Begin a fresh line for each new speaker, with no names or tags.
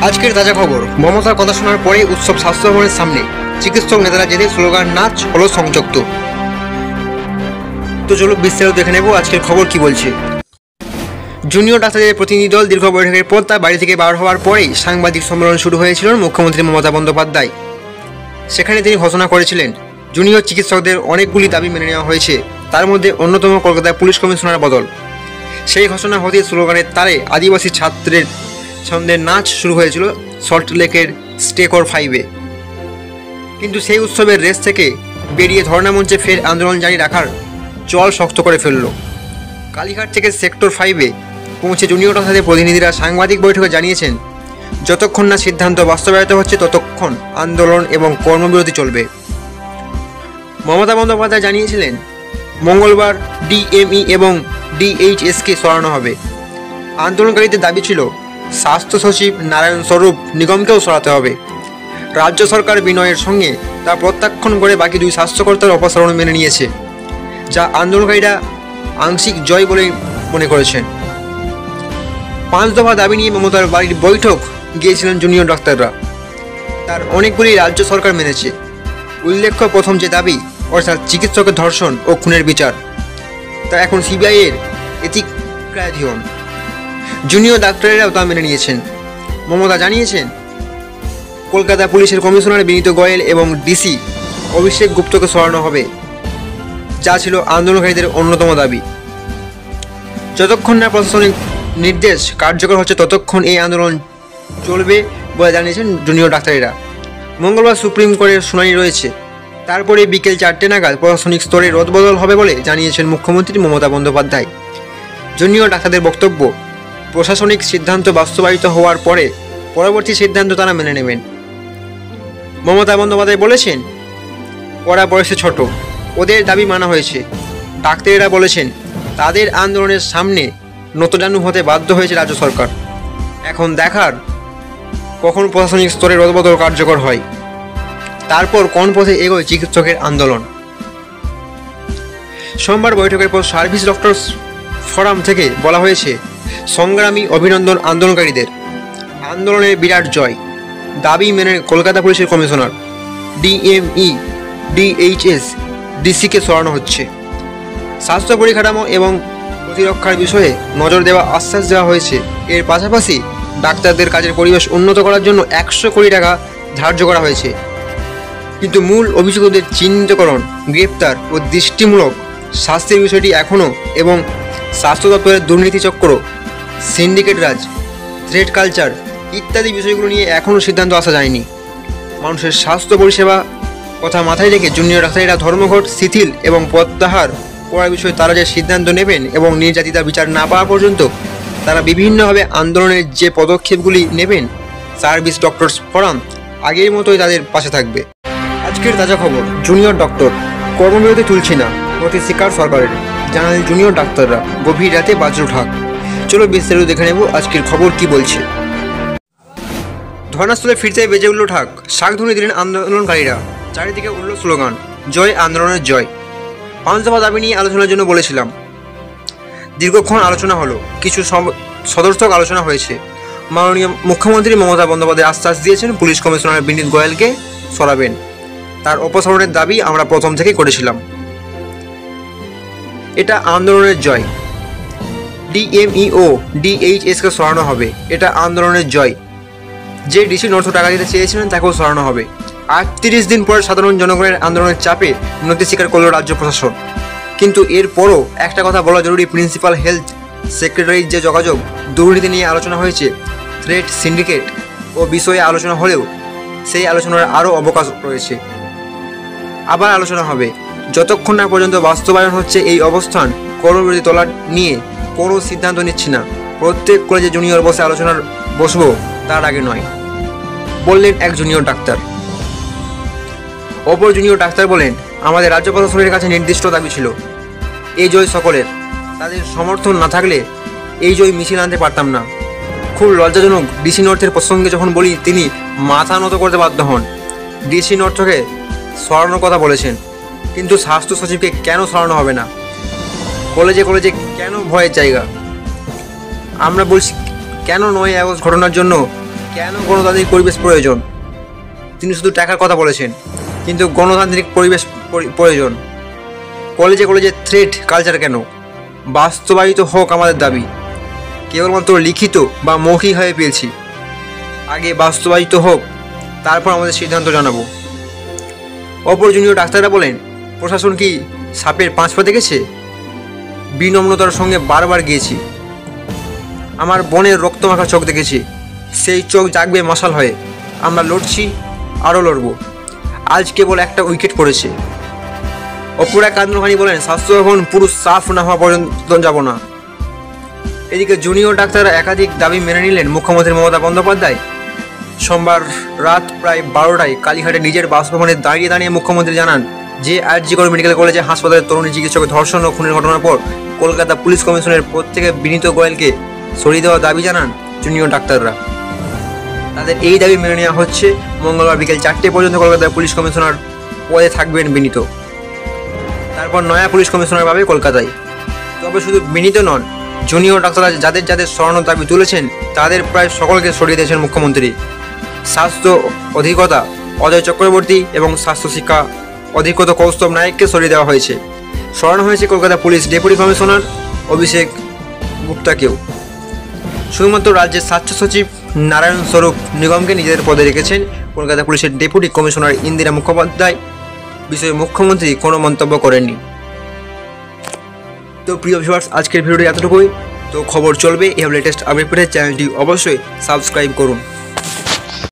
আজকের তাজা খবর, মমতার কথা শোনার পরে উৎসব স্বাস্থ্য ভবনের সামনে চিকিৎসক নেতারা জেনে স্লোগান, নাচ হলো সংযুক্ত। তো চলো বিস্তারিত দেখে নেব আজকের খবর কি বলছে। জুনিয়র ডাক্তারদের প্রতিনিধি দল দীর্ঘ বৈঠকের পর তার বাড়ি থেকে বার হওয়ার পরেই সাংবাদিক সম্মেলন শুরু হয়েছিল মুখ্যমন্ত্রী মমতা বন্দ্যোপাধ্যায়। সেখানে তিনি ঘোষণা করেছিলেন, জুনিয়র চিকিৎসকদের অনেকগুলি দাবি মেনে নেওয়া হয়েছে, তার মধ্যে অন্যতম কলকাতায় পুলিশ কমিশনার বদল। সেই ঘোষণা হতে স্লোগানের তারে আদিবাসী ছাত্রের ছন্দের নাচ শুরু হয়েছিল সল্টলেকের স্টেকর 5-এ। কিন্তু সেই উৎসবের রেস থেকে বেরিয়ে ধর্ণা মঞ্চে ফের আন্দোলন জারি রাখার জল শক্ত করে ফেলল। কালীঘাট থেকে সেক্টর 5-এ পৌঁছে জুনিয়র ডাক্তারদের প্রতিনিধিরা সাংবাদিক বৈঠকে জানিয়েছেন, যতক্ষণ না সিদ্ধান্ত বাস্তবায়িত হচ্ছে ততক্ষণ আন্দোলন এবং কর্মবিরতি চলবে। মমতা বন্দ্যোপাধ্যায় জানিয়েছিলেন, মঙ্গলবার ডিএমই এবং ডিএইচএসকে সরানো হবে। আন্দোলনকারীদের দাবি ছিল স্বাস্থ্য সচিব নারায়ণ স্বরূপ নিগমকেও সরাতে হবে। রাজ্য সরকার বিনয়ের সঙ্গে তা প্রত্যাখ্যান করে বাকি দুই স্বাস্থ্যকর্তার অপসারণ মেনে নিয়েছে, যা আন্দোলনকারীরা আংশিক জয় বলে মনে করেছেন। 5 দফা দাবি নিয়ে মমতার বাড়ির বৈঠক গিয়েছিলেন জুনিয়র ডাক্তাররা। তার অনেকগুলি রাজ্য সরকার মেনেছে। উল্লেখ্য, প্রথম যে দাবি, অর্থাৎ চিকিৎসকের ধর্ষণ ও খুনের বিচার, তা এখন সিবিআইয়ের এতিক্রাধীন। জুনিয়র ডাক্তারেরাও তা মেনে নিয়েছেন। মমতা জানিয়েছেন, কলকাতা পুলিশের কমিশনার বিনীত গোয়েল এবং ডিসি অভিষেক গুপ্তকে সরানো হবে, যা ছিল আন্দোলনকারীদের অন্যতম দাবি। যতক্ষণ না প্রশাসনিক নির্দেশ কার্যকর হচ্ছে ততক্ষণ এই আন্দোলন চলবে বলে জানিয়েছেন জুনিয়র ডাক্তারেরা। মঙ্গলবার সুপ্রিম কোর্টের শুনানি রয়েছে, তারপরে বিকেল 4টে নাগাদ প্রশাসনিক স্তরে রদবদল হবে বলে জানিয়েছেন মুখ্যমন্ত্রী মমতা বন্দ্যোপাধ্যায়। জুনিয়র ডাক্তারদের বক্তব্য, প্রশাসনিক সিদ্ধান্ত বাস্তবায়িত হওয়ার পরে পরবর্তী সিদ্ধান্ত তারা মেনে নেবেন। মমতা বন্দ্যোপাধ্যায় বলেছেন, ওরা বয়সে ছোট, ওদের দাবি মানা হয়েছে। ডাক্তারেরা বলেছেন, তাদের আন্দোলনের সামনে নতজানু হতে বাধ্য হয়েছে রাজ্য সরকার। এখন দেখার কখন প্রশাসনিক স্তরে রদবদল কার্যকর হয়, তারপর কোন পথে এগোয় চিকিৎসকের আন্দোলন। সোমবার বৈঠকের পর সার্ভিস ডক্টরস ফোরাম থেকে বলা হয়েছে, সংগ্রামী অভিনন্দন আন্দোলনকারীদের, আন্দোলনের বিরাট জয়। দাবি মেনে কলকাতা পুলিশের কমিশনার, ডিএমই, ডিএইচএস, ডিসিকে সরানো হচ্ছে। স্বাস্থ্য পরিকাঠামো এবং প্রতিরক্ষার বিষয়ে নজর দেওয়া আশ্বাস দেওয়া হয়েছে। এর পাশাপাশি ডাক্তারদের কাজের পরিবেশ উন্নত করার জন্য 100 কোটি টাকা ধার্য করা হয়েছে। কিন্তু মূল অভিযুক্তদের চিহ্নিতকরণ, গ্রেপ্তার ও দৃষ্টিমূলক শাস্তির বিষয়টি এখনও, এবং স্বাস্থ্য দপ্তরের দুর্নীতি চক্র, সিন্ডিকেট রাজ, থ্রেড কালচার ইত্যাদি বিষয়গুলো নিয়ে এখনও সিদ্ধান্ত আসা যায়নি। মানুষের স্বাস্থ্য পরিষেবা কথা মাথায় রেখে জুনিয়র ডাক্তারেরা ধর্মঘট শিথিল এবং প্রত্যাহার করার বিষয়ে তারা যে সিদ্ধান্ত নেবেন এবং নির্যাতিতার বিচার না পাওয়া পর্যন্ত তারা বিভিন্নভাবে আন্দোলনের যে পদক্ষেপগুলি নেবেন, সার্ভিস ডক্টরস ফোরাম আগের মতোই তাদের পাশে থাকবে। আজকের তাজা খবর, জুনিয়র ডক্টর কর্মবিরতি তুলছি না, প্রতি স্বীকার সরকারের, জানালেন জুনিয়র ডাক্তাররা। গভীর রাতে বাজরুঠাক। চলো বিস্তারিত দেখে নেব আজকের খবর কি বলছে। ধর্নাস্থলে ফিরতে বেজে উঠল ঠাক, শাকধুনি দিলেন আন্দোলনকারীরা। চারিদিকে উঠল স্লোগান, জয় আন্দোলনের জয়। 5 দফা দাবি নিয়ে আলোচনার জন্য বলেছিলাম। দীর্ঘক্ষণ আলোচনা হলো, কিছু সদর্থক আলোচনা হয়েছে। মাননীয় মুখ্যমন্ত্রী মমতা বন্দ্যোপাধ্যায় আশ্বাস দিয়েছেন, পুলিশ কমিশনার বিনীত গোয়েলকে সরাবেন। তার অপসারণের দাবি আমরা প্রথম থেকেই করেছিলাম। এটা আন্দোলনের জয়। ডিএমই ও ডিএইচএসকে সরানো হবে, এটা আন্দোলনের জয়। যে ডিসি নর্থ টাকা দিতে চেয়েছিলেন তাকেও সরানো হবে। 38 দিন পরে সাধারণ জনগণের আন্দোলনের চাপে নতি স্বীকার করল রাজ্য প্রশাসন। কিন্তু এরপরও একটা কথা বলা জরুরি, প্রিন্সিপাল হেলথ সেক্রেটারির যে যোগাযোগ দুর্নীতি নিয়ে আলোচনা হয়েছে, থ্রেড সিন্ডিকেট ও বিষয়ে আলোচনা হলেও সেই আলোচনার আরও অবকাশ রয়েছে। আবার আলোচনা হবে। যতক্ষণ না পর্যন্ত বাস্তবায়ন হচ্ছে এই অবস্থান, কর্মবিরতি তোলা নিয়ে কোনো সিদ্ধান্ত নিচ্ছি না। প্রত্যেক কলেজে জুনিয়র বসে আলোচনার বসবো, তার আগে নয়, বললেন এক জুনিয়র ডাক্তার। অপর জুনিয়র ডাক্তার বলেন, আমাদের রাজ্য প্রশাসনের কাছে নির্দিষ্ট দাবি ছিল, এই জয় সকলের। তাদের সমর্থন না থাকলে এই জয় মিছিল আনতে পারতাম না। খুব লজ্জাজনক, ডিসি নর্থের প্রসঙ্গে যখন বলি তিনি মাথা নত করতে বাধ্য হন। ডিসি নর্থকে সরানোর কথা বলেছেন, কিন্তু স্বাস্থ্য সচিবকে কেন সরানো হবে না? কলেজে কলেজে কেন ভয়ের জায়গা? আমরা বলছি, কেন 9 আগস্ট ঘটনার জন্য কেন গণতান্ত্রিক পরিবেশ প্রয়োজন? তিনি শুধু টাকার কথা বলেছেন, কিন্তু গণতান্ত্রিক পরিবেশ প্রয়োজন। কলেজে কলেজে থ্রেড কালচার কেন? বাস্তবায়িত হোক আমাদের দাবি। কেবলমাত্র লিখিত বা মৌখিক হয়ে পেয়েছি, আগে বাস্তবায়িত হোক, তারপর আমাদের সিদ্ধান্ত জানাবো। অপর জুনিয়র ডাক্তাররা বলেন, প্রশাসন কি সাপের 5 পা দেখেছে? বিনম্রতার সঙ্গে বারবার গিয়েছি। আমার বোনের রক্তমাখা চোখ দেখেছি, সেই চোখ জাগবে মশাল হয়ে। আমরা লড়ছি, আরও লড়ব। আজ কেবল একটা উইকেট পড়েছে। অপর এক আন্দোলনকারী বলেন, স্বাস্থ্য ভবন পুরো সাফ না হওয়া পর্যন্ত যাব না। এদিকে জুনিয়র ডাক্তাররা একাধিক দাবি মেনে নিলেন মুখ্যমন্ত্রী মমতা বন্দ্যোপাধ্যায়। সোমবার রাত প্রায় 12টায় কালীঘাটে নিজের বাসভবনে দাঁড়িয়ে মুখ্যমন্ত্রী জানান যে আরজি কর মেডিকেল কলেজে হাসপাতালের তরুণী চিকিৎসক ধর্ষণ ও খুনের ঘটনার পর কলকাতা পুলিশ কমিশনের প্রত্যেকে বিনীত গোয়েলকে সরিয়ে দেওয়ার দাবি জানান জুনিয়র ডাক্তাররা। তাদের এই দাবি মেনে নেওয়া হচ্ছে। মঙ্গলবার বিকেল 4টে পর্যন্ত কলকাতার পুলিশ কমিশনার পদে থাকবেন বিনীত, তারপর নয়া পুলিশ কমিশনার পাবে কলকাতায়। তবে শুধু বিনীত নন, জুনিয়র ডাক্তাররা যাদের যাদের সরানোর দাবি তুলেছেন তাদের প্রায় সকলকে সরিয়ে দিয়েছেন মুখ্যমন্ত্রী। স্বাস্থ্য অধিকতা অজয় চক্রবর্তী এবং স্বাস্থ্য শিক্ষা অধিকতা কৌস্তব নায়ককে সরিয়ে দেওয়া হয়েছে। সরানো হয়েছে কলকাতা পুলিশ ডেপুটি কমিশনার অভিষেক গুপ্তাকেও। শুধুমাত্র রাজ্যের স্বাস্থ্য সচিব নারায়ণ স্বরূপ নিগমকে নিজেদের পদে রেখেছেন কলকাতা পুলিশের ডেপুটি কমিশনার ইন্দিরা মুখোপাধ্যায়। বিষয়ে মুখ্যমন্ত্রী কোনো মন্তব্য করেননি। তো প্রিয় ভিউয়ার্স, আজকের ভিডিওটি এতটুকুই। তো খবর চলবে, এভাবে লেটেস্ট আপডেট পেতে চ্যানেলটি অবশ্যই সাবস্ক্রাইব করুন।